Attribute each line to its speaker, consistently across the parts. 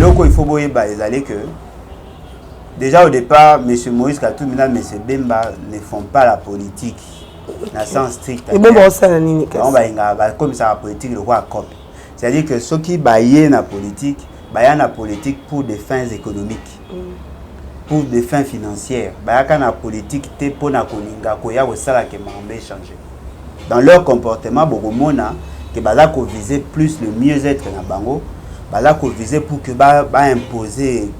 Speaker 1: là il faut voir que déjà au départ, M. Moïse Katumbi et M. Bemba ne font pas la politique dans le sens strict.
Speaker 2: Et bon, ça,
Speaker 1: on va comme ça la politique, le roi COP. C'est-à-dire que ceux qui baillent la politique pour des fins économiques, pour des fins financières. La politique, c'est pour la changer. Dans leur comportement, que viser plus le mieux-être dans bango, viser pour que imposer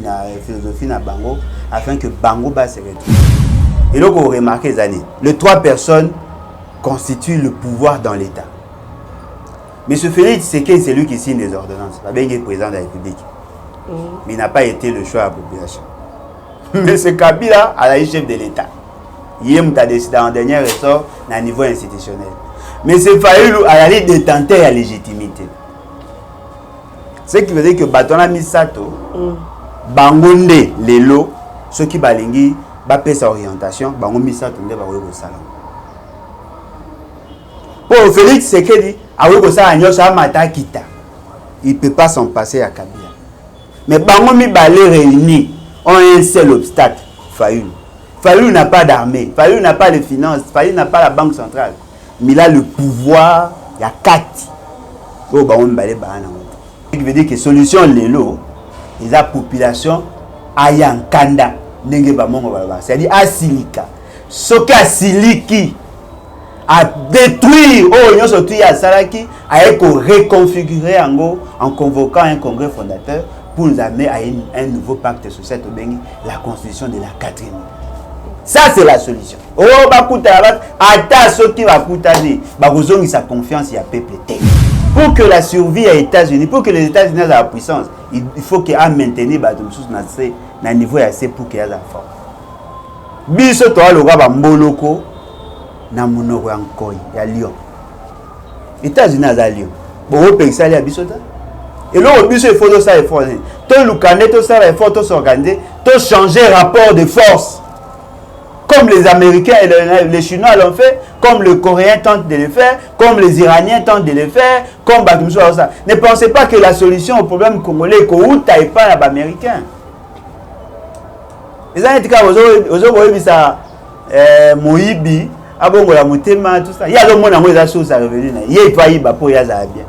Speaker 1: la philosophie dans bango afin que bango se retrouve. Et donc vous remarquez les trois personnes constituent le pouvoir dans l'État. M. Félix Tshisekedi, c'est lui qui signe les ordonnances. Il est président de la République. Mais il n'a pas été le choix de la population. M. Kabila a la chef de l'État. Il a décidé en dernier ressort à niveau institutionnel. Mais c'est Fayoulou à la détenteur à la légitimité. Ce qui veut dire que Batona Misato, Bangonde, Lelo, ceux qui balingi, bapé sa orientation, Bango Misato, ne va pas au salon. Pour Félix Tshisekedi, il ne peut pas s'en passer à Kabila. Mais Bango Mibale réunis ont un seul obstacle, Fayoulou. Fayoulou n'a pas d'armée, Fayoulou n'a pas de finances, Fayoulou n'a pas la banque centrale. Mais il a le pouvoir, il y a 4. Ce qui veut dire que solution l'élo, la population ayankanda, c'est-à-dire asilika. Ce qui a siliki, à détruire, à reconfigurer en convoquant un congrès fondateur pour nous amener à un nouveau pacte social, la constitution de la 4e. Ça, c'est la solution. Oh, attends ceux qui va sa confiance, il y a peuple. Pour que la survie aux États-Unis, pour que les États-Unis aient la puissance, il faut qu'ils maintenir le niveau assez pour qu'ils aient la force. Biso to le roi Mboloko na monoko encore ya Lyon. États-Unis à Lyon. Bon, pays ça les biso ta. Et là, il faut ça effort. Tout le canet, tout ça effort, tout s'organiser, tout changer rapport de force. Comme les Américains et les Chinois l'ont fait, comme les Coréens tentent de le faire, comme les Iraniens tentent de le faire, comme ça. Ne pensez pas que la solution au problème congolais est qu'on taille pas les Américains. Les Américains, aujourd'hui, ça, Moïbi, Abongola Mutema, tout ça. Il y a le monde qui a chose à revenir. Il y a pas Iba pour Yaza bien.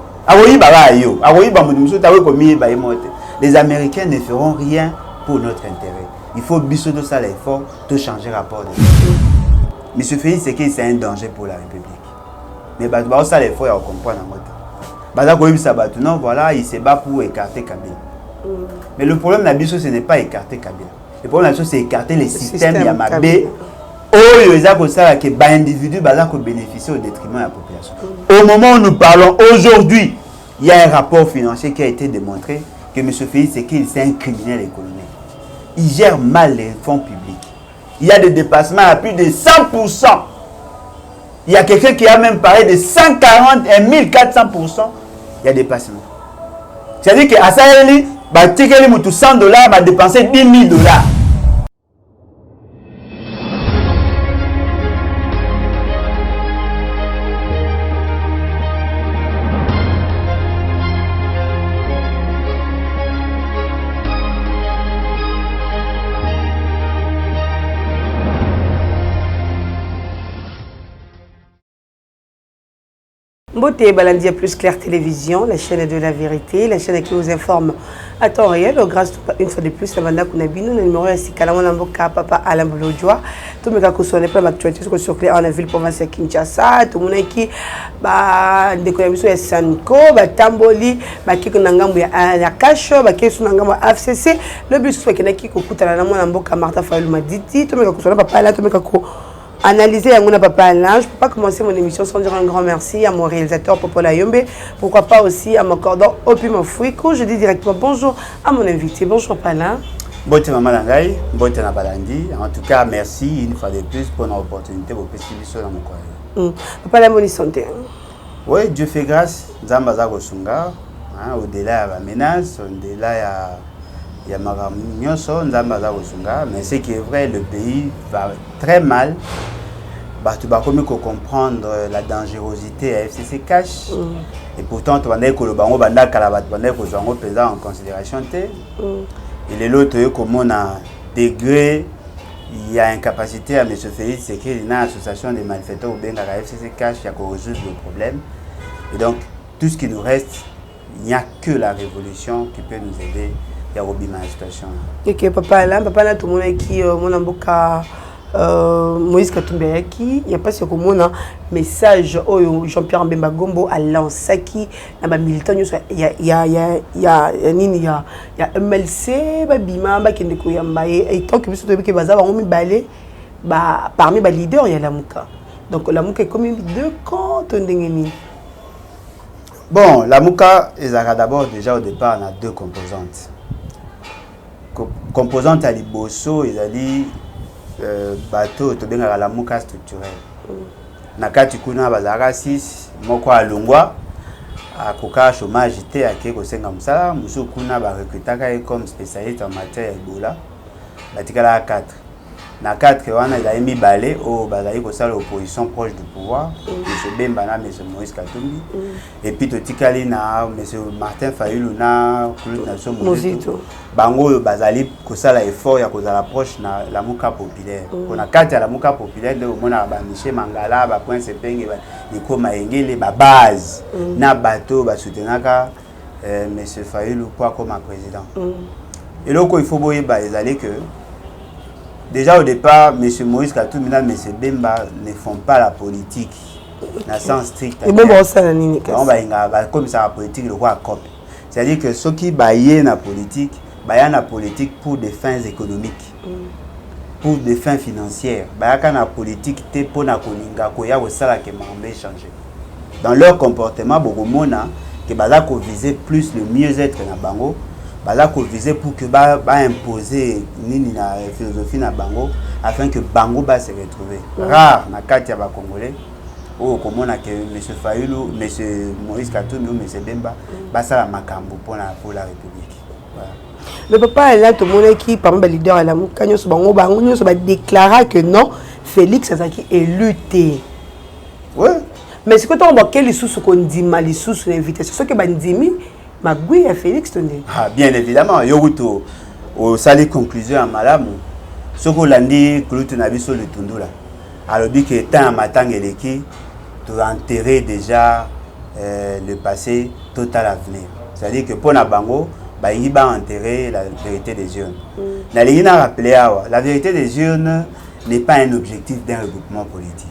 Speaker 1: Les Américains ne feront rien pour notre intérêt. Il faut biso de ça l'effort de changer rapport de M. Félix Tshisekedi, c'est un danger pour la République. Mais ça l'effort à comprendre non, voilà, il se bat pour écarter Kabila. Mais le problème de biso, ce n'est pas écarter Kabila. Le problème c'est écarter les systèmes Yamabé. Que individu bénéficier au détriment de la population. Au moment où nous parlons aujourd'hui, il y a un rapport financier qui a été démontré que M. Félix Tshisekedi, c'est un criminel économique. Il gère mal les fonds publics. Il y a des dépassements à plus de 100%. Il y a quelqu'un qui a même parlé de 140 et 1400%. Il y a des dépassements. C'est-à-dire qu'à ça, il va tirer $100, va dépenser $10,000.
Speaker 2: Beauté Balandia Plus Claire Télévision, la chaîne de la vérité, la chaîne qui vous informe à temps réel. Grâce une fois de plus, la bande Kunabino, le numéro est Sikalamanamboka, Papa Alain Bolodjoa. Tout le monde qui a plein d'actualités sur Claire en la ville province de Kinshasa. Tout le monde qui a des connexions à Sanko, Tamboli, qui a la cache, qui a FCC. Le but c'est qu'il y a qui a la Martha Fayou Maditi. Tout le monde qui a Papa Alain, tout le monde qui analyser Yanguna Papa Alain. Je ne peux pas commencer mon émission sans dire un grand merci à mon réalisateur Popola Yombe. Pourquoi pas aussi à mon cordon Opimo Fouiko. Je dis directement bonjour à mon invité. Bonjour Papa Alain.
Speaker 1: Bonjour Maman Langai, bonjour Nabalandi. En tout cas, merci une fois de plus pour l'opportunité de vous participer dans mon coin.
Speaker 2: Papa Alain, bonne santé.
Speaker 1: Oui, Dieu fait grâce. Zambaza Gosunga. Au-delà de la menace, au-delà il y a mais c'est qui est vrai, le pays va très mal. Tu vas comprendre la dangerosité à FCC Cash. Et pourtant, tu vas dire que le bango banda kalabat banda que zongo pesant en considération té. Et les autres comme on a degré, il y a incapacité à M. Félix c'est qu'il y a une association des malfaiteurs ou bien la FCC cash qui a résoudre le problème. Et donc tout ce qui nous reste, il n'y a que la révolution qui peut nous aider à rebimer la situation.
Speaker 2: Ok, papa là tout le monde qui mon amboka Moïse Katumbi il n'y a pas ce que mon message Jean-Pierre Mbemba Gombo a lancé qui na militant il y a MLC babima ba kende ko yamba et tant que biso to ke baza ba ngomi balé ba parmi ba leaders il y a Lamuka. Donc Lamuka est comme deux camps ndengeni.
Speaker 1: Bon, Lamuka ezaka d'abord déjà au départ on a deux composantes. Composante à liboso ezali bateau to benga la muka structurelle nakati kuna bazaka 6 moko alongwa akoka chômage te akeko senga musala musu kuna ba recrutaka comme spécialiste en matière ya Ebola batikala 4 na 4 wana il a mis balé au bazali ko sala opposition proche du pouvoir M. Bemba na M. Moïse Katumbi et puis totikali na M. Martin Fayulu na Claude Nation Mozito bango bazali ko sala effort ya ko la proche na la muka populaire on a 4 ya la muka populaire de mona ba Michel Mangala ba point sepenge ba iko maengele ba base na bateau ba soutenaka M. Fayulu pour comme président et loko il faut boyeba ezali que déjà au départ, M. Moïse Katumbi et M. Bemba ne font pas la politique dans le sens strict.
Speaker 2: Et bon,
Speaker 1: on va comme ça la politique le roi cop. C'est-à-dire que ceux qui baillent la politique pour des fins économiques, pour des fins financières. Baillent la politique pour na kolinga koya au sala que m'embête changer. Dans leur comportement, beaucoup mona que bazako viser plus le mieux-être na bango. Bazako viser pour que ba imposer nini na philosophie na bango afin que bango ba se retrouver rare na kati ya ba congolais o komona que M. Fayulu M. Moïse Katumbi ou M. Bemba ba sala makambo pour la République. Voilà.
Speaker 2: Le papa est là tout le monde qui parmi les leaders à la mukanyo so bango nyoso ba déclarer que non Félix Azaki est lutté.
Speaker 1: Ouais.
Speaker 2: Mais c'est que toi on va quel sous qu'on dit mal sous l'invitation ce que ba ndimi Magui à Félix Tondé. Ah,
Speaker 1: bien évidemment, Yoruto, au sali conclusion à Malamu, ce que l'on dit, que l'on a vu sur le Tundula. Alors, dit que tant à Matangeleki, tu as enterré déjà le passé total à venir. C'est-à-dire que pour Nabango, il va enterrer la vérité des urnes. La vérité des urnes n'est pas un objectif d'un regroupement politique.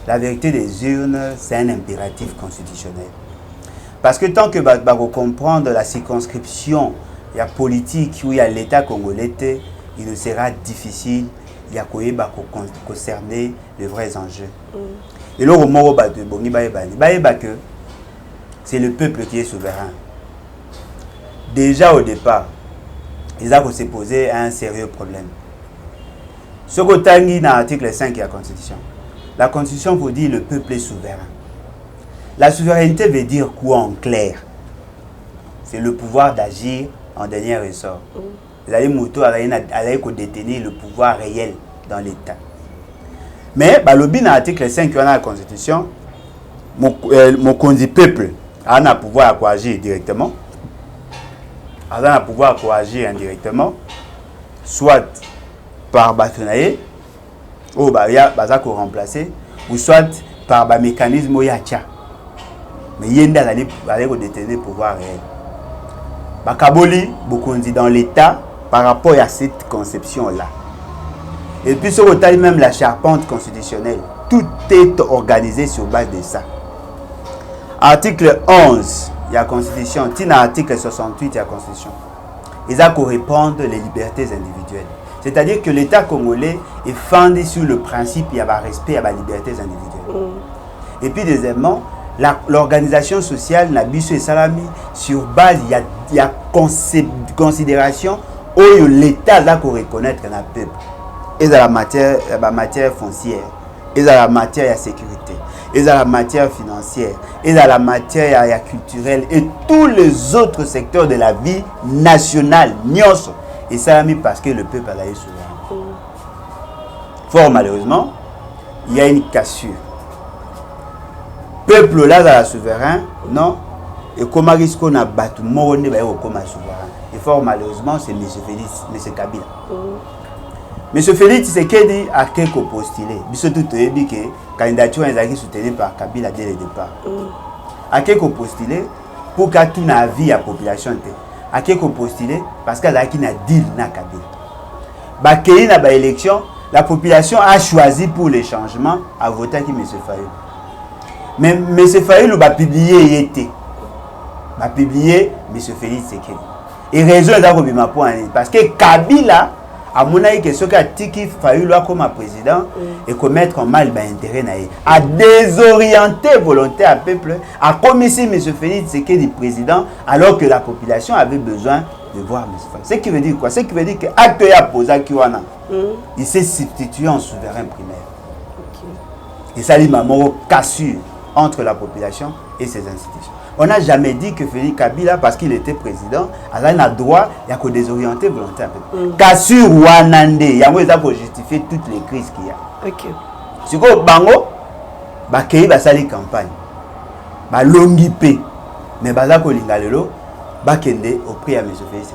Speaker 1: La vérité des urnes, c'est un impératif constitutionnel. Parce que tant que vous comprendre la circonscription, il y a politique où il y a l'État congolais, il nous sera difficile de concerner les vrais enjeux. Et là, c'est le peuple qui est souverain. Déjà au départ, ils ont se posé un sérieux problème. Ce que dans l'article 5 de la Constitution, la Constitution vous dit que le peuple est souverain. La souveraineté veut dire quoi en clair? C'est le pouvoir d'agir en dernier ressort. Les motos allaient détenir le pouvoir réel dans l'État. Mais dans l'article 5 de la Constitution, mon peuple a un pouvoir à agir directement, a un pouvoir à agir indirectement, soit par bâtonnier, ou bazako remplacer, ou soit par un mécanisme yacha. Mais Yenda allait détenir le pouvoir réel. Bakaboli, beaucoup dit dans l'État par rapport à cette conception-là. Et puis, sur le même la charpente constitutionnelle, tout est organisé sur base de ça. Article 11, il y a la Constitution. Tina article 68, il y a la Constitution. Ils ont répondre les libertés individuelles. C'est-à-dire que l'État congolais est fondé sur le principe il y a un respect à la libertés individuelles. Et puis, deuxièmement, l'organisation sociale n'a biso et salami sur base il y a considération où l'État doit reconnaître le peuple. Et dans la matière foncière, et dans la matière de sécurité, et dans la matière financière, et dans la matière culturelle, et tous les autres secteurs de la vie nationale, nyos, et salami parce que le peuple a eu souverain. Fort malheureusement, il y a une cassure. peuple là la souverain non et comment risque on a battu monde comme souverain et fort malheureusement c'est monsieur Félix monsieur Kabila monsieur Félix c'est qui dit à quelque postulé biso tout ebi que candidature est soutenue par Kabila dès le départ à quelque postulé pour qu'à tout na vie à population à quelque postulé parce qu'à qui na deal na Kabila ba kei na ba élection la population a choisi pour les changements à voter qui monsieur Fayulu. Mais monsieur Fayulu va publier été. Va publier monsieur Félix Sekedi. Et raison est d'avoir ma point parce que Kabila a mon avis que ce qu'a tiki Fayulu comme président et commettre en mal intérêt naïe a désorienté volonté à peuple a commis monsieur Félix Sekedi président alors que la population avait besoin de voir M. Fayulu. Ce qui veut dire quoi? Ce qui veut dire que acte a posé Kiwana, il s'est substitué en souverain primaire. Et ça dit maman cassure entre la population et ses institutions. On n'a jamais dit que Félix Kabila, parce qu'il était président, a droit de désorienter volontairement. Cassure Wanande, il y a moyen pour justifier toutes les crises qu'il y a.
Speaker 2: Ok.
Speaker 1: Si vous bango, bakei basali campagne, ba longi pe, mais baza ko lingalelo, bakende au prix à M. Félix.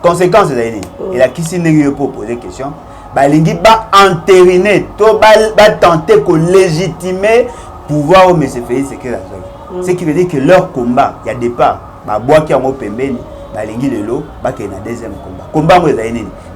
Speaker 1: Conséquence de l'année, il a qui s'y n'est pour poser question. Balingi ba entériner, to ba tenter de légitimer pouvoir au M. Félix Sekedi. Ce qui veut dire que leur combat, il y a des pas, ba bois qui ont pembeni, balingi lelo, ba qu'il y a un deuxième combat. Combat moi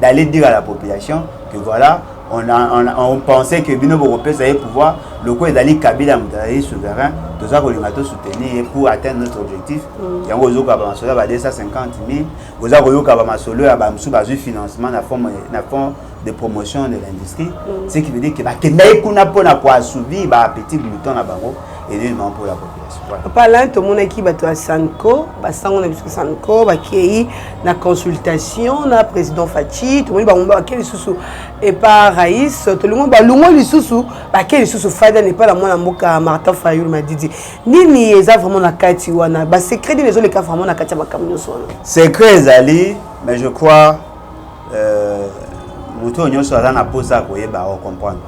Speaker 1: d'aller dire à la population que voilà, on pensait que Bino Européen allait pouvoir le coup d'aller Kabila Moutari souverain, tout ça qu'on a soutenir pour atteindre notre objectif. Il y a un réseau qui a 250 000, vous avez un réseau qui a financement dans fond de promotion de l'industrie. Ce qui veut dire que Kenda Kuna pour assouvir petit bouton à Bango et évidemment pour la population.
Speaker 2: Parlant tout le monde qui va à Sanko, on a Sanko, qui na consultation, na président Fachi, tout le monde va qui sous et pas Raïs, tout le monde va l'oumo les sous, qui sous Fada n'est pas la moindre moka Martin Fayulu m'a dit. Ni eza vraiment na kati wana, ba secret les autres cas vraiment na kati ba kamino sona.
Speaker 1: Secret zali, mais je crois muto nyonso ala na posa ko yeba o comprendre.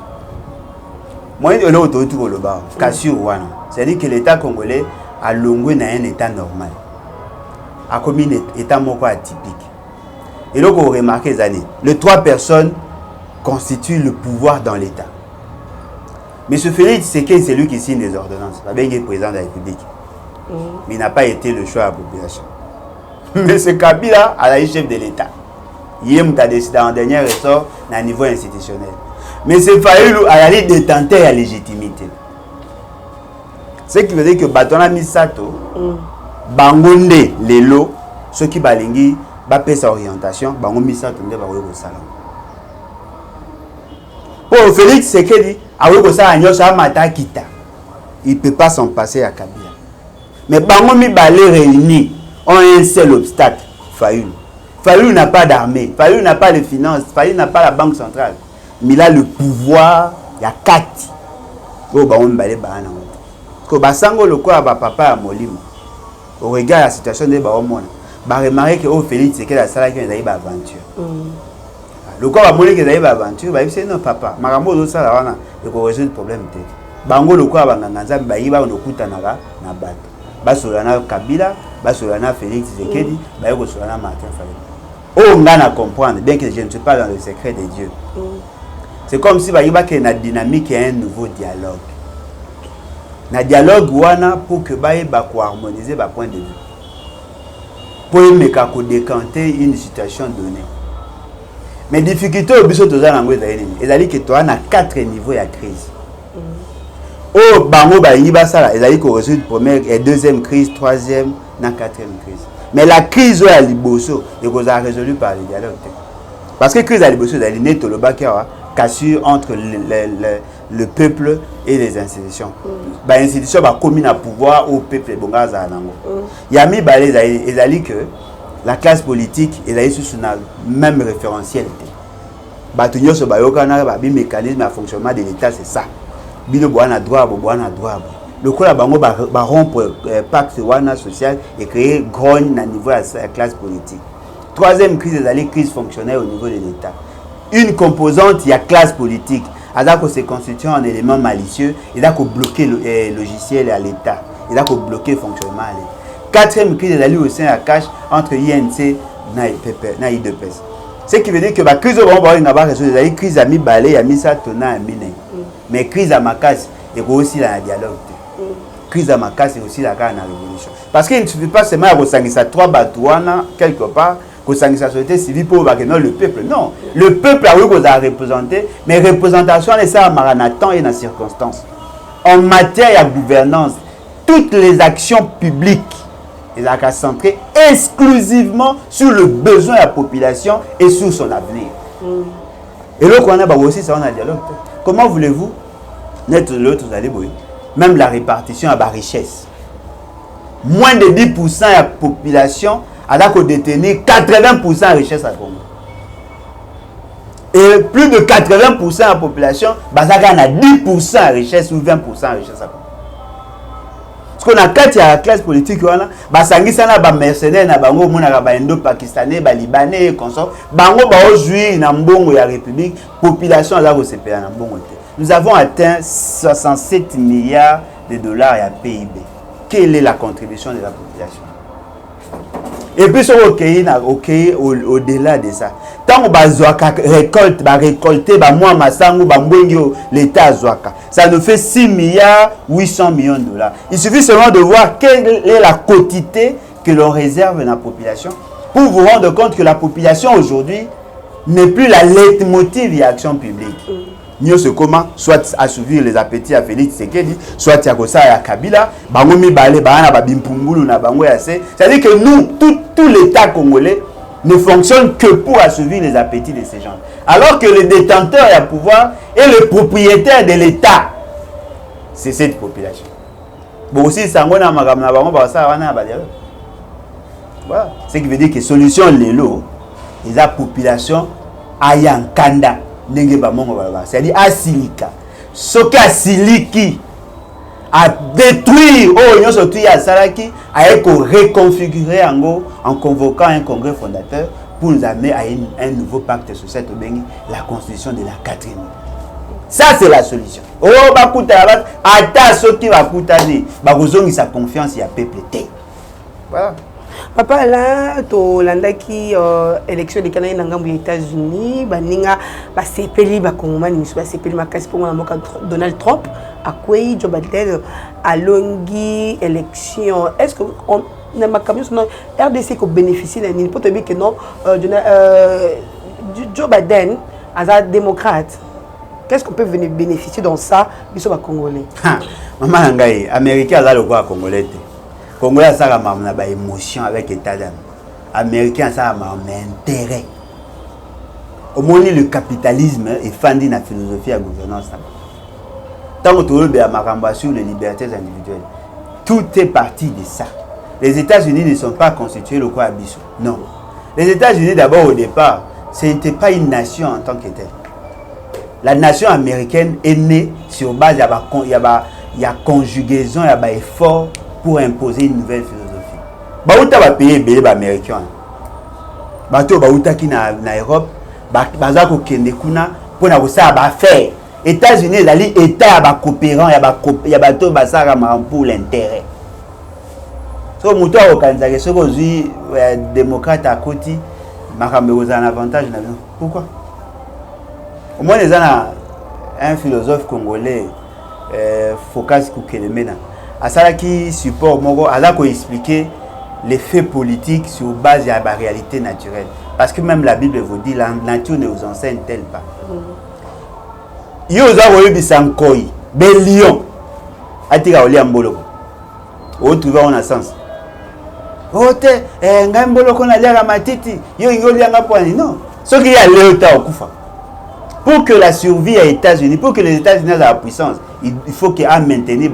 Speaker 1: Moi je l'ai autour le bas, cassure wana. C'est-à-dire que l'État congolais a longé dans un état normal. A commis un état moko atypique. Et donc on remarque les années, les trois personnes constituent le pouvoir dans l'État. M. Félix Sekedi, c'est lui qui signe les ordonnances. Il est président de la République. Mais il n'a pas été le choix de la population. M. Kabila a la chef de l'État. Il a décidé en dernier ressort à niveau institutionnel. Mais M. Fayulu a la détenteur à la légitimité. Ce qui veut dire que Batona Misato, Bangonde, Lelo, ceux qui balingi, bapé sa orientation, Bango Misato, ne va pas au salon. Pour Félix Sekedi, avec ça, il ne peut pas s'en passer à Kabila. Mais Bango mi balé réunis ont un seul obstacle, Fayulu. Fayulu n'a pas d'armée, Fayulu n'a pas de finances, Fayulu n'a pas la banque centrale. Mais il a le pouvoir, il y a 4. Oh, Bango mi balé banana. Basango le quoi ba papa à Molimo au regard de la situation de Baomona ba remarquer que au Félix c'est que la salle qui est d'ailleurs aventure le quoi ba moné que d'ailleurs aventure ba c'est non papa marambo do sala wana et ko résoudre le problème té bango le quoi ba nganza ba yiba no kutanaka na bato ba solana Kabila ba solana Félix Sekedi ba ko solana Martin Fayulu oh ngana comprendre bien que je ne suis pas dans le secret de Dieu c'est comme si ba yiba que na dynamique et un nouveau dialogue. Na dialogue wana pour que baye ba ko harmoniser ba point de vue. Pour meka ko décanter une situation donnée. Mais difficulté au biso toza nango ezali. Ezali que toi na 4 niveaux ya crise. Oh bango ba yiba sala ezali ko résoudre première et deuxième crise, troisième, na quatrième crise. Mais la crise à liboso est résolue par le dialogue. Parce que crise à liboso ezali neto lo bakera cassure entre le peuple et les institutions. Les institutions sont communes à pouvoir au peuple. Il y a mis que la classe politique est sous le même référentiel. Le mécanisme de fonctionnement de l'État, c'est ça. Le droit. Le coup, va rompre le pacte social et créer grogne au niveau de la classe politique. Troisième crise, c'est la crise fonctionnelle au niveau de l'État. Une composante, il y a classe politique. Azako se constitue en élément malicieux, il a bloqué le logiciel à l'État, il a bloqué le fonctionnement à l'État. Quatrième crise de au sein à cache entre INC et IDPS. Ce qui veut dire que la crise de la crise a mis balai, a mis ça, mais crise à ma casse, il y a aussi la dialogue. Crise à ma casse, et aussi la révolution. Parce qu'il ne suffit pas seulement de ressentir trois batouana quelque part, que la société civile pour non le peuple. Non, le peuple a représenté, mais représentation est ça à temps et dans circonstances. En matière de gouvernance, toutes les actions publiques, il a centré exclusivement sur le besoin de la population et sur son avenir. Et là, on a aussi ça, on a dialogue. Comment voulez-vous n'être l'autre, vous allez même la répartition à la richesse. Moins de 10% de la population a détenir 80% de la richesse à Congo. Et plus de 80% de la population a 10% de richesse ou 20% de richesse à Congo. Parce qu'on a quatre la classe politique, ça na mercenaires na bango mona ba indo-pakistanais, ba libanais consort, bango ba aujourd'hui na mbongo ya République, population là au CPA na mbongo. Nous avons atteint 67 milliards de dollars à PIB. Quelle est la contribution de la population? Et puis au-delà de ça, tant qu'on récolte, l'État ça nous fait 6 milliards 800 millions de dollars. Il suffit seulement de voir quelle est la quantité que l'on réserve dans la population pour vous rendre compte que la population aujourd'hui n'est plus la leitmotiv de l'action publique. Nous ce comment soit assouvir les appétits à Félix Tshisekedi, soit Yakosa à Kabila, bangomi balé bana babimpungulu na bango yase. C'est-à-dire que nous, tout l'État congolais ne fonctionne que pour assouvir les appétits de ces gens. Alors que le détenteur du pouvoir et le propriétaire de l'État, c'est cette population. Bon aussi sangona magamna bango ba ça wana ba dialogue. Voilà, ce qui veut dire que solution lelo, les population ayankanda. C'est-à-dire asilika. Ce qui a siliki a détruit a reconfigurer en convoquant un congrès fondateur pour nous amener à un nouveau pacte social, la constitution de la 4e. Ça c'est la solution. Oh bakuta ata ce qui va coûter sa confiance il y a peuple. Voilà.
Speaker 2: Papa là to landaki élection de Canada dans les États-Unis baninga ba sepeli ba kongomani miso ba sepeli makasi pour moka Donald Trump a quoi Joe Biden a longi élection. Est-ce que on na makamyo non RDC ko bénéficier d'un pour te dire que non Joe Biden as un démocrate. Qu'est-ce qu'on peut venir bénéficier dans ça biso ba congolais?
Speaker 1: Maman ngai américain là le quoi congolais. Congolais ça a une émotion avec l'État d'âme. Américain ça a un intérêt. Au moins le capitalisme est fondé dans la philosophie de la gouvernance. Tant que tu as sur les libertés individuelles, tout est parti de ça. Les États-Unis ne sont pas constitués le quoi abyssal. Non. Les États-Unis d'abord au départ, ce n'était pas une nation en tant que telle. La nation américaine est née sur base il y a conjugaison, il y a effort pour imposer une nouvelle philosophie. Baouta va payer les Américains. Bato Baouta qui na Europe, Bazako Kendekuna pour na ça va faire. États-Unis dali État ba coopérant ya bato basara pour l'intérêt. So muto au Canada que ce qu'aujourd'hui démocrate à côté makambe aux un avantage na bien. Pourquoi? Au moins les un philosophe congolais Focas Kukelemena Asala qui support Mogo, Ala ko expliquer les faits politiques sur base de la réalité naturelle. Parce que même la Bible vous dit la nature ne vous enseigne tel pas. Yo za woyo bisankoi, belion. Atika oli amboloko. O trouver en sens. Ote ngamboloko na lia matiti, yo ngoli anga poani non. Ce qui a l'état okufa. Pour que la survie aux États-Unis, pour que les États-Unis aient la puissance, il faut qu'ils aient maintenu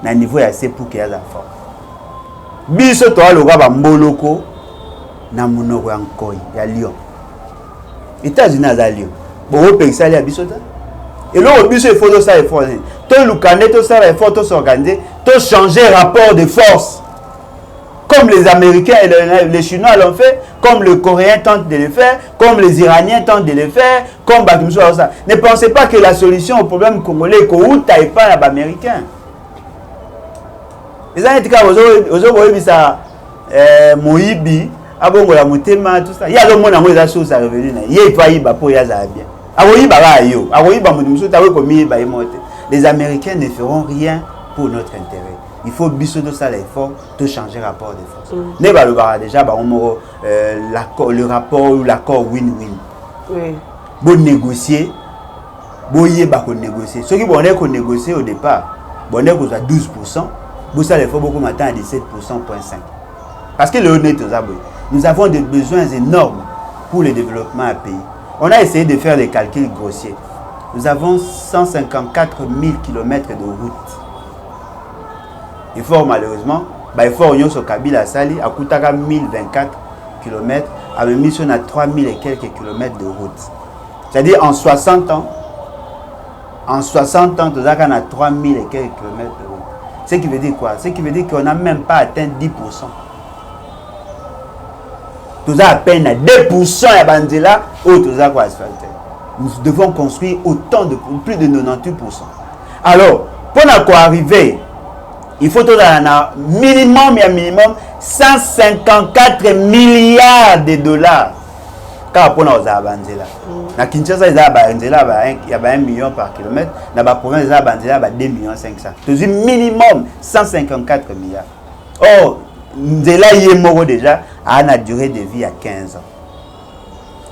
Speaker 1: le niveau assez pour qu'ils aient la force. Biso to lo ba mboloko na munoko yankoi ya Lyon. États-Unis à Lyon. Bon pays ali biso ta. Et là biso il faut ça effort. To lukane to ça effort to s'organiser, to changer rapport de force. comme les Américains et les Chinois l'ont fait, comme les Coréens tentent de le faire, comme les Iraniens tentent de le faire, comme ça. Ne pensez pas que la solution au problème congolais est qu'on taille pas les Américains. Les Américains, aujourd'hui, ça, Moïbi, Abongola Motema, tout ça. Il y a le monde qui a chose à revenir. Il y a pas Iba pour Yaza bien. Les Américains ne feront rien pour notre intérêt. Il faut biso de ça l'effort de changer le rapport de force. Ne va le voir déjà le rapport ou l'accord win-win.
Speaker 2: Oui.
Speaker 1: Bon négocier, bon y négocier. Ceux qui vont négocier au départ, bon à 12%, vous ça l'effort beaucoup maintenant à 17,5%. Parce que le honnête nous avons des besoins énormes pour le développement à pays. On a essayé de faire des calculs grossiers. Nous avons 154 000 km de route. Il faut malheureusement, il faut que sur Kabila Sali, à Koutaka 1024 km, à une mission à 3000 et quelques kilomètres de route. C'est-à-dire en 60 ans, nous avons 3000 et quelques kilomètres de route. Ce qui veut dire quoi? Ce qui veut dire qu'on n'a même pas atteint 10%. Nous avons à peine à 2% à Bandela, ou nous avons asphalté. Nous devons construire autant de plus de 98%. Alors, pour arriver, il faut un minimum 154 milliards de dollars. Car pour nous Bandela. Na Kinshasa, il y a 1 million par kilomètre. Dans la province, il y a 2,5 millions. C'est minimum 154 milliards. Or, Ndela y est mort déjà à une durée de vie à 15 ans.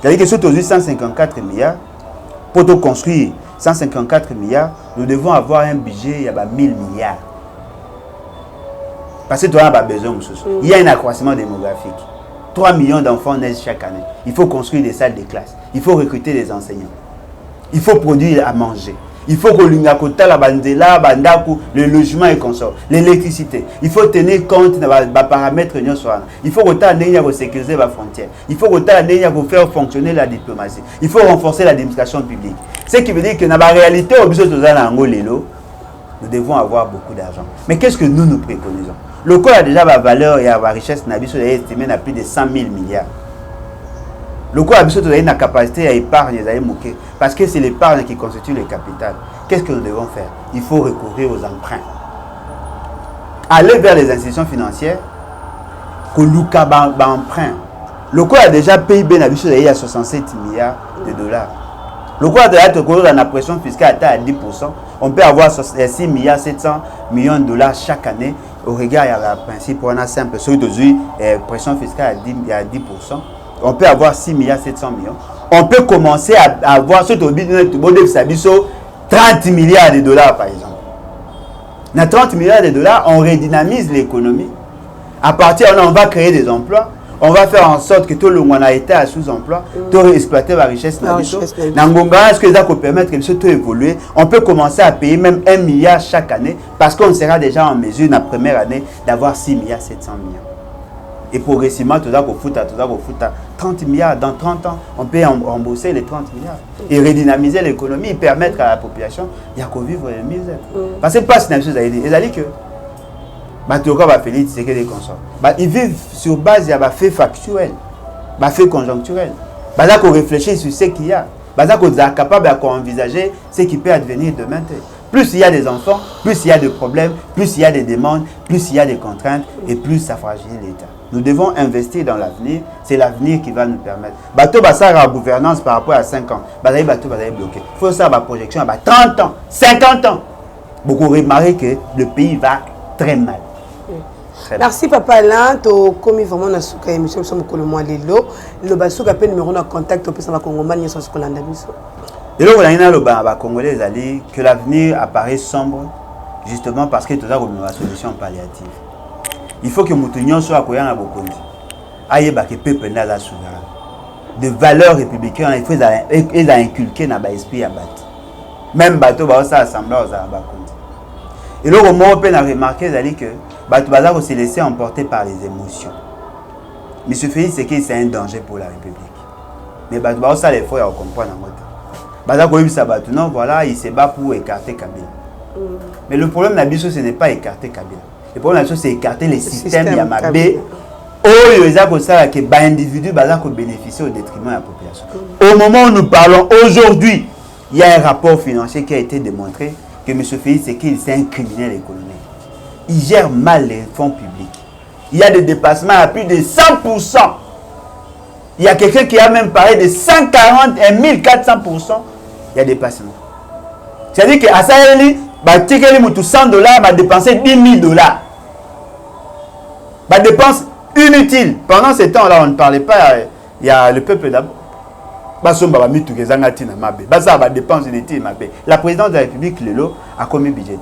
Speaker 1: C'est-à-dire que sur 154 milliards, pour construire 154 milliards, nous devons avoir un budget de 1000 milliards. Parce que tu as besoin de choses. Il y a un accroissement démographique. 3 millions d'enfants naissent chaque année. Il faut construire des salles de classe. Il faut recruter des enseignants. Il faut produire à manger. Il faut que la bandela, le logement et consort, l'électricité. Il faut tenir compte des paramètres. Il faut que sécuriser les frontières. Il faut que faire fonctionner la diplomatie. Il faut renforcer l'administration publique. Ce qui veut dire que dans la réalité, nous devons avoir beaucoup d'argent. Mais qu'est-ce que nous préconisons? Le corps a déjà la valeur et la richesse estimée à plus de 100 000 milliards. Le corps a une capacité à épargner, parce que c'est l'épargne qui constitue le capital. Qu'est-ce que nous devons faire? Il faut recourir aux emprunts. Aller vers les institutions financières, que l'ouka emprunt. Le corps a déjà payé à 67 milliards de dollars. Le corps a déjà dans la pression fiscale à 10%. On peut avoir 6 milliards 700 millions de dollars chaque année. Au regard, il y a le principe, on a simple, sur pression fiscale à 10%. On peut avoir 6 milliards 700 millions. On peut commencer à avoir 30 milliards de dollars par exemple. Dans 30 milliards de dollars, on redynamise l'économie. À partir de là, on va créer des emplois. On va faire en sorte que tout le monde a été à sous-emploi, tout exploiter la richesse. Est-ce que ça peut permettre que tout évoluer? On peut commencer à payer même 1 milliard chaque année parce qu'on sera déjà en mesure, dans la première année, d'avoir 6 milliards 700 millions. Et progressivement, tout ça, 30 milliards dans 30 ans, on peut rembourser les 30 milliards et redynamiser l'économie et permettre à la population de vivre le mieux. Parce que pas si une chose à dire, c'est-à-dire que ils vivent sur base de faits factuels, faits conjoncturels. Ils réfléchissent sur ce qu'il y a. Ils sont capables d'envisager ce qui peut advenir demain. Plus il y a des enfants, plus il y a des problèmes, plus il y a des demandes, plus il y a des contraintes et plus ça fragilise l'État. Nous devons investir dans l'avenir. C'est l'avenir qui va nous permettre. Bateau la gouvernance par rapport à 5 ans. Bateau bloqué. Il faut ça la projection à 30 ans, 50 ans. Beaucoup remarquent que le pays va très mal.
Speaker 2: Merci Papa Alain, tu as commis vraiment dans la émission de le mois de l'eau. Le basou a numéro de contact au Pessama Congomani sur ce qu'on a vu.
Speaker 1: Et là, on a le Congolais que l'avenir apparaît sombre justement parce que tu as une solution palliative. Il faut que nous soit accueillis à Bokondi. Aïe, que le peuple n'a la souveraine. De valeurs républicaines, il faut les inculquer dans l'esprit à battre. Même bateau, ça assemblée aux Bakondi. Et là, au moment où on a remarqué que Bato se laisser emporter par les émotions. Mais ce fait, c'est que c'est un danger pour la République. Mais Bato ça les faut comprendre en mode. Non, voilà, il se bat pour écarter Kabila. Mais le problème d'Abisso, ce n'est pas écarter Kabila. Le problème c'est écarter les systèmes Yamabé. Oh, ils ont ça que les individus bénéficient au détriment de la population. Au moment où nous parlons aujourd'hui, il y a un rapport financier qui a été démontré que M. Félix Tshisekedi c'est un criminel économique. Il gère mal les fonds publics. Il y a des dépassements à plus de 100%. Il y a quelqu'un qui a même parlé de 140 et 1400%. Il y a des dépassements. C'est-à-dire qu'à ça, il va $100, va dépenser $10 000. Va dépense inutile. Pendant ce temps-là, on ne parlait pas. Il y a le peuple d'abord. La présidence de la République a commis budget.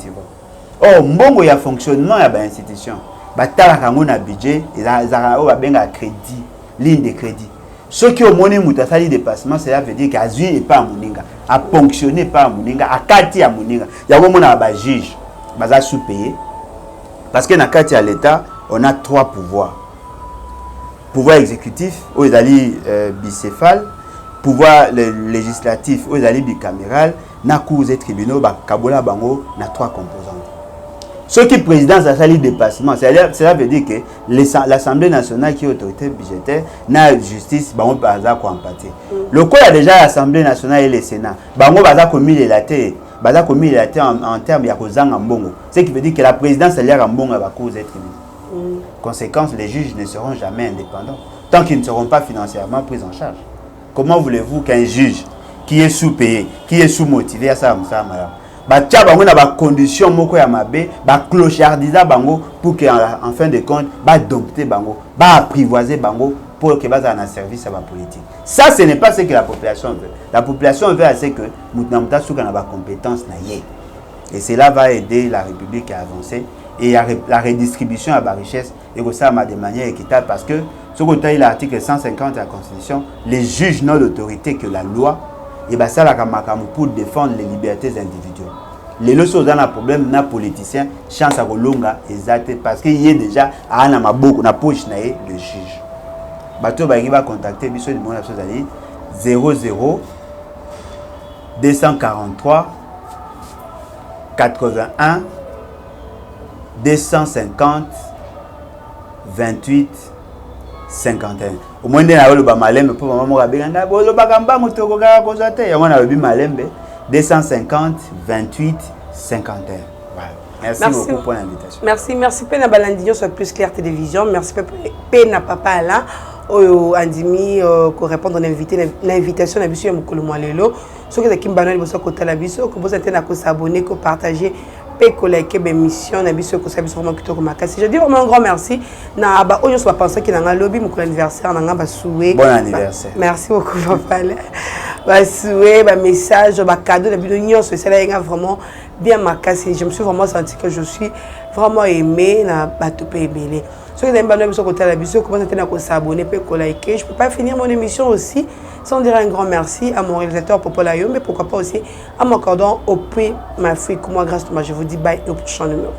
Speaker 1: Oh, mbongo ya fonctionnement ya ba institution. Ba talaka na budget, ezara o ba benga crédit, ligne de crédit. Ceux qui ont monnaie mutasali dépassement, cela veut dire qu'Azui est pas à Mouninga, a ponctionné pas à Mouninga, a kati à Mouninga. Il y a vraiment un juge, baza sous-payé. Parce que dans kati à l'État, on a 3 pouvoirs. Pouvoir exécutif, aux ali bicéphale, pouvoir législatif, aux ali bicaméral, na cours et tribunaux, ba kabola bango, na 3 composantes. Ceux qui président ça sali dépassement, cela veut dire que l'Assemblée nationale qui est autorité budgétaire, na justice, bango baza ko empathie. Le quoi il y a déjà l'Assemblée nationale et le Sénat, bango baza commis les latés, en termes ya kozanga mbongo. Ce qui veut dire que la présidence elle a mbongo ba cours et tribunaux. Conséquence, les juges ne seront jamais indépendants tant qu'ils ne seront pas financièrement pris en charge. Comment voulez-vous qu'un juge qui est sous-payé, qui est sous-motivé à ça, madame, batia bango na ba condition moko ya mabe ba clochardiser bango pour que en fin de compte ba dompter bango ba apprivoiser bango pour que baza na service à la politique. Ça ce n'est pas ce que la population veut. La population veut assez que mutamta souka na ba compétence na ye. Et cela va aider la République à avancer et la redistribution à la richesse et que ça de manière équitable parce que ce côté l'article 150 de la Constitution, les juges n'ont l'autorité que la loi. Et bien ça, pour défendre les libertés individuelles. Les leçons dans le problème, les politiciens, chance à Rolonga, parce qu'il y a déjà à la poche le juge. Bateau va contacter Bissot de 00 243 81 250 28 51. Au moins, il y a un malembe pour maman Rabenganda. Le bagamba mutokogara kozate. Il y a un malembe 250 28 51. Voilà. Merci beaucoup pour l'invitation.
Speaker 2: Merci Pena Balandignon sur Plus Clair Télévision. Merci Pena Papa Alain. Andimi ko répondre l'invitation na biso ya mokolo mwalelo. Soki za kimbano liboso ko tala biso ko bosa tena ko s'abonner ko partager pe ko liker émission na biso ko sabiso vraiment kitoko makasi. Je dis vraiment un grand merci na ba onyo so penser ki na nga lobby mokolo anniversaire na nga ba souhait.
Speaker 1: Bon anniversaire.
Speaker 2: Merci beaucoup papa. Ba souhait ba message ba cadeau na biso nyonso c'est là vraiment bien makasi. Je me suis vraiment senti que je suis vraiment aimé na ba to pe belé. Ceux qui aiment bien côté la vidéo, commencez à s'abonner, à liker. Je ne peux pas finir mon émission aussi sans dire un grand merci à mon réalisateur Popola Yom, mais pourquoi pas aussi à mon cordon au P, ma fille, comment grâce à moi, je vous dis bye et au prochain numéro.